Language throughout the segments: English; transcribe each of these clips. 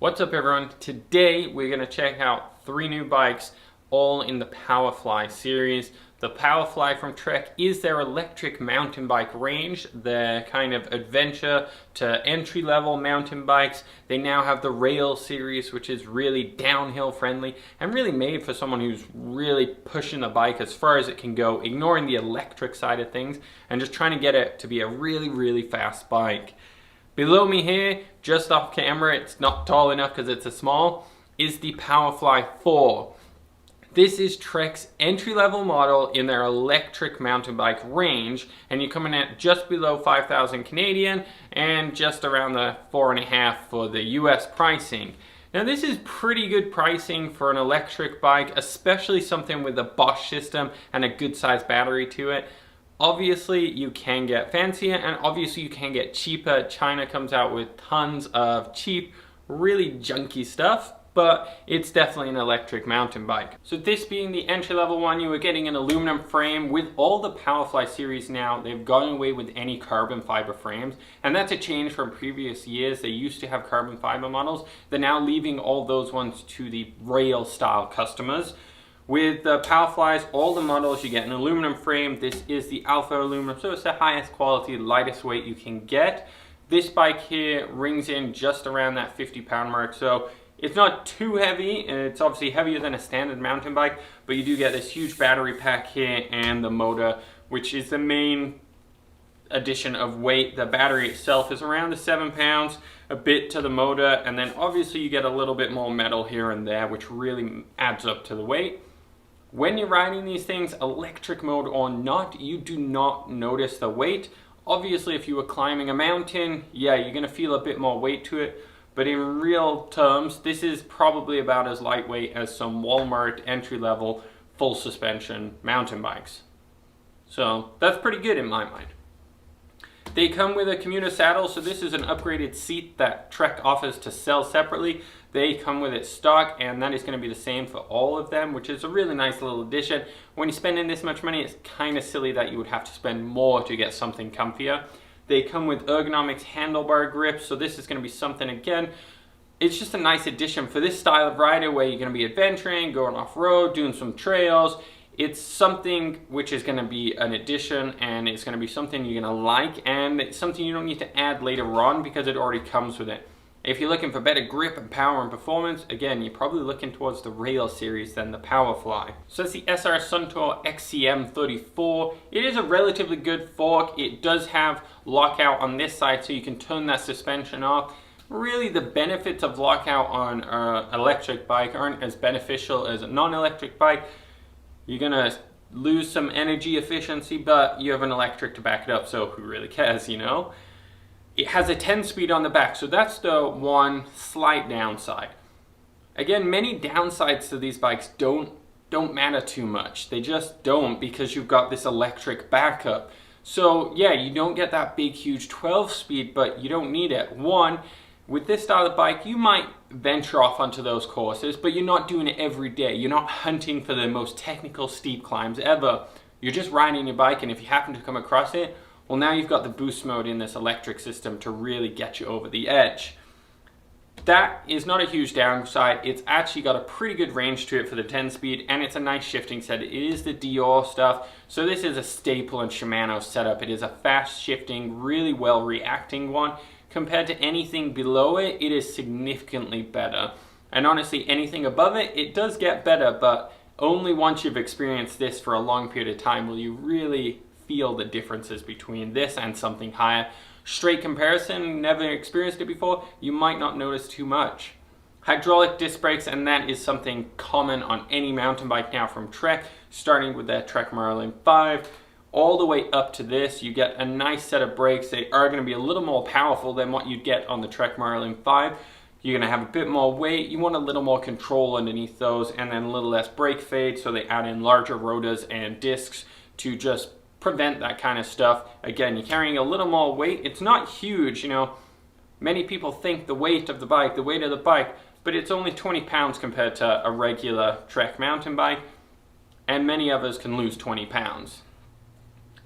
What's up everyone? Today we're going to check out 3 new bikes all in the Powerfly series. The Powerfly from Trek is their electric mountain bike range, their kind of adventure to entry-level mountain bikes. They now have the Rail series, which is really downhill friendly and really made for someone who's really pushing the bike as far as it can go, ignoring the electric side of things and just trying to get it to be a really fast bike. Below me here, just off camera, it's not tall enough because it's a small, is the Powerfly 4. This is Trek's entry-level model in their electric mountain bike range, and you're coming at just below 5,000 Canadian and just around the 4.5 for the US pricing. Now this is pretty good pricing for an electric bike, especially something with a BOSCH system and a good sized battery to it. Obviously you can get fancier and obviously you can get cheaper. China comes out with tons of cheap, really junky stuff, but it's definitely an electric mountain bike. So this being the entry-level one, you were getting an aluminum frame. With all the Powerfly series now, they've gone away with any carbon fiber frames, and that's a change from previous years. They used to have carbon fiber models. They're now leaving all those ones to the Rail style customers. With the Powerflies, all the models, you get an aluminum frame. This is the Alpha aluminum, so it's the highest quality, lightest weight you can get. This bike here rings in just around that 50-pound mark, so it's not too heavy, and it's obviously heavier than a standard mountain bike, but you do get this huge battery pack here and the motor, which is the main addition of weight. The battery itself is around the 7 pounds, a bit to the motor, and then obviously you get a little bit more metal here and there, which really adds up to the weight. When you're riding these things, electric mode or not, you do not notice the weight. Obviously, if you were climbing a mountain, yeah, you're gonna feel a bit more weight to it. But in real terms, this is probably about as lightweight as some Walmart entry-level full suspension mountain bikes. So that's pretty good in my mind. They come with a commuter saddle, so this is an upgraded seat that Trek offers to sell separately. They come with it stock, and that is going to be the same for all of them, which is a really nice little addition. When you're spending this much money, it's kind of silly that you would have to spend more to get something comfier. They come with ergonomics handlebar grips, so this is going to be something, again, it's just a nice addition for this style of rider where you're going to be adventuring, going off-road, doing some trails. It's something which is going to be an addition, and it's going to be something you're going to like, and it's something you don't need to add later on because it already comes with it. If you're looking for better grip and power and performance, again, you're probably looking towards the Rail series than the Powerfly. So that's the SR Suntour XCM34. It is a relatively good fork. It does have lockout on this side, so you can turn that suspension off. Really, the benefits of lockout on an electric bike aren't as beneficial as a non-electric bike. You're gonna lose some energy efficiency, but you have an electric to back it up, so who really cares, you know? It has a 10-speed on the back, so that's the one slight downside. Again, many downsides to these bikes don't matter too much. They just don't, because you've got this electric backup. So yeah, you don't get that big, huge 12-speed, but you don't need it. One, with this style of bike, you might venture off onto those courses, but you're not doing it every day. You're not hunting for the most technical steep climbs ever. You're just riding your bike, and if you happen to come across it, well, now you've got the boost mode in this electric system to really get you over the edge. That is not a huge downside. It's actually got a pretty good range to it for the 10-speed, and it's a nice shifting set. It is the Dior stuff, so this is a staple in Shimano setup. It is a fast shifting, really well reacting one. Compared to anything below it, it is significantly better. And honestly, anything above it, it does get better, but only once you've experienced this for a long period of time will you really feel the differences between this and something higher. Straight comparison, never experienced it before, you might not notice too much. Hydraulic disc brakes, and that is something common on any mountain bike now from Trek, starting with that Trek Merlin 5. All the way up to this, you get a nice set of brakes. They are going to be a little more powerful than what you'd get on the Trek Merlin 5. You're going to have a bit more weight. You want a little more control underneath those, and then a little less brake fade, so they add in larger rotors and discs to just prevent that kind of stuff. Again, you're carrying a little more weight. It's not huge, you know. Many people think the weight of the bike, but it's only 20 pounds compared to a regular Trek mountain bike, and many of us can lose 20 pounds.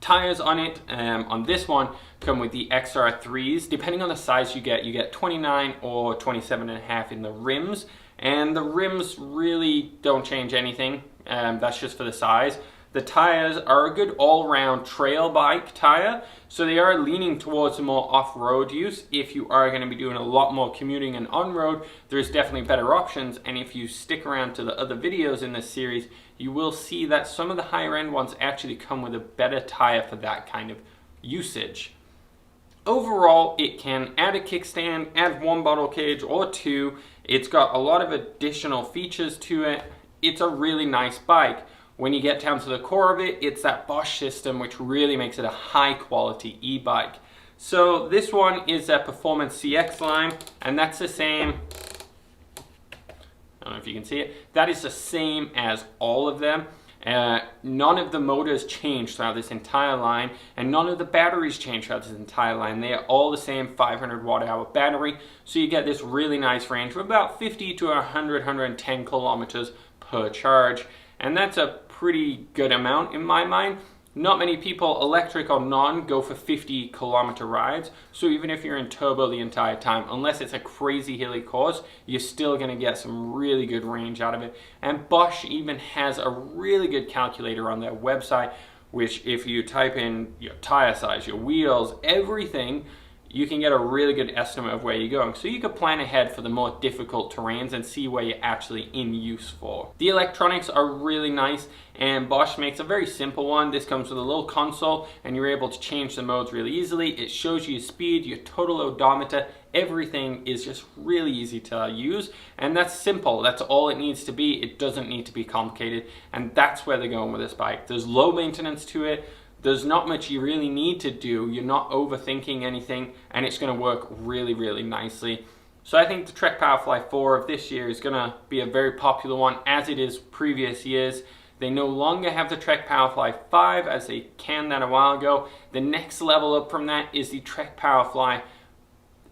Tires on it, on this one, come with the XR3s. Depending on the size you get 29 or 27.5 in the rims. And the rims really don't change anything. That's just for the size. The tires are a good all-round trail bike tire, so they are leaning towards a more off-road use. If you are going to be doing a lot more commuting and on-road, there's definitely better options, and if you stick around to the other videos in this series, you will see that some of the higher-end ones actually come with a better tire for that kind of usage. Overall, it can add a kickstand, add one bottle cage or two. It's got a lot of additional features to it. It's a really nice bike. When you get down to the core of it, it's that BOSCH system which really makes it a high quality e-bike. So this one is a Performance CX line, and that's the same, I don't know if you can see it, that is the same as all of them. None of the motors change throughout this entire line, and none of the batteries change throughout this entire line. They are all the same 500 watt hour battery, so you get this really nice range of about 50 to 110 kilometers per charge. And that's a pretty good amount in my mind. Not many people, electric or non, go for 50 kilometer rides. So even if you're in turbo the entire time, unless it's a crazy hilly course, you're still gonna get some really good range out of it. And BOSCH even has a really good calculator on their website, which if you type in your tire size, your wheels, everything, you can get a really good estimate of where you're going. So you can plan ahead for the more difficult terrains and see where you're actually in use for. The electronics are really nice, and BOSCH makes a very simple one. This comes with a little console, and you're able to change the modes really easily. It shows you your speed, your total odometer, everything is just really easy to use, and that's simple. That's all it needs to be. It doesn't need to be complicated, and that's where they're going with this bike. There's low maintenance to it. There's not much you really need to do. You're not overthinking anything, and it's going to work really, really nicely. So I think the Trek Powerfly 4 of this year is going to be a very popular one, as it is previous years. They no longer have the Trek Powerfly 5 as they canned that a while ago. The next level up from that is the Trek Powerfly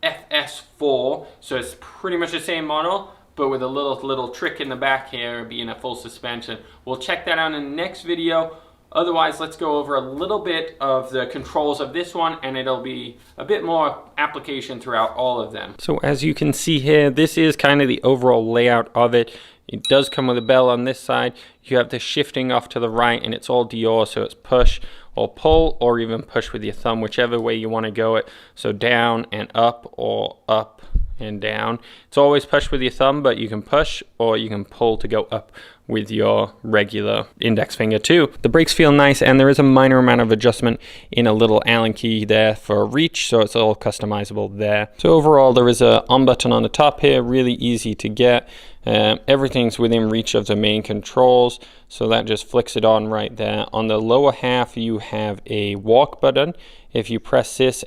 FS4. So it's pretty much the same model, but with a little trick in the back here, being a full suspension. We'll check that out in the next video. Otherwise, let's go over a little bit of the controls of this one, and it'll be a bit more application throughout all of them. So as you can see here, this is kind of the overall layout of it. It does come with a bell on this side. You have the shifting off to the right, and it's all Dior, so it's push or pull, or even push with your thumb, whichever way you want to go it. So down and up, or up and down. It's always push with your thumb, but you can push or you can pull to go up with your regular index finger too. The brakes feel nice, and there is a minor amount of adjustment in a little Allen key there for reach, so it's all customizable there. So overall, there is a on button on the top here, really easy to get. Everything's within reach of the main controls, so that just flicks it on right there. On the lower half, you have a walk button. If you press this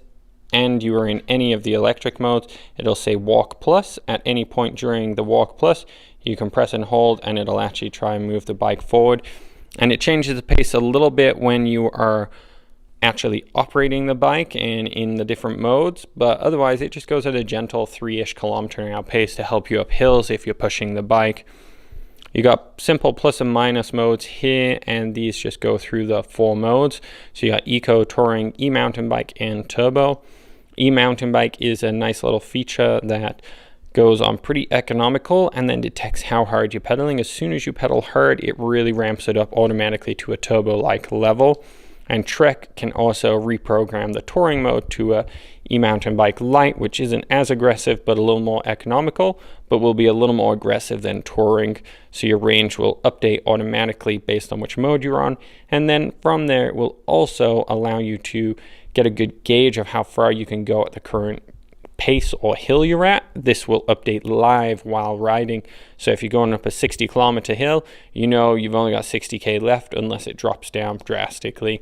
and you are in any of the electric modes, it'll say walk plus. At any point during the walk plus, you can press and hold, and it'll actually try and move the bike forward. And it changes the pace a little bit when you are actually operating the bike and in the different modes, but otherwise it just goes at a gentle 3-ish km/h pace to help you up hills if you're pushing the bike. You got simple plus and minus modes here, and these just go through the 4 modes. So you got Eco, Touring, E-Mountain Bike, and Turbo. E-Mountain Bike is a nice little feature that goes on pretty economical and then detects how hard you're pedaling. As soon as you pedal hard, it really ramps it up automatically to a turbo-like level. And Trek can also reprogram the touring mode to a E-Mountain Bike Lite, which isn't as aggressive but a little more economical, but will be a little more aggressive than touring. So your range will update automatically based on which mode you're on. And then from there, it will also allow you to get a good gauge of how far you can go at the current pace or hill you're at. This will update live while riding. So if you're going up a 60-kilometer hill, you know you've only got 60k left unless it drops down drastically.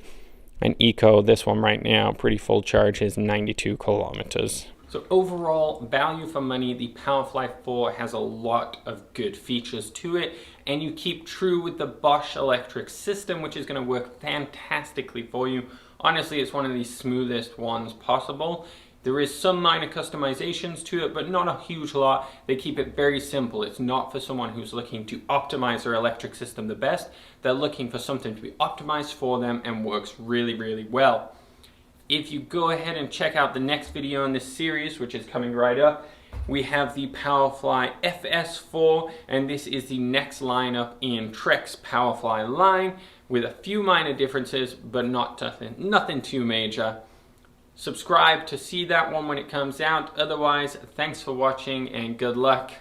And Eco, this one right now, pretty full charge, is 92 kilometers. So overall, value for money, the Powerfly 4 has a lot of good features to it, and you keep true with the BOSCH electric system, which is going to work fantastically for you. Honestly, it's one of the smoothest ones possible. There is some minor customizations to it, but not a huge lot. They keep it very simple. It's not for someone who's looking to optimize their electric system the best. They're looking for something to be optimized for them and works really, really well. If you go ahead and check out the next video in this series, which is coming right up, we have the Powerfly FS4, and this is the next lineup in Trek's Powerfly line, with a few minor differences, but nothing too major. Subscribe to see that one when it comes out. Otherwise, thanks for watching and good luck.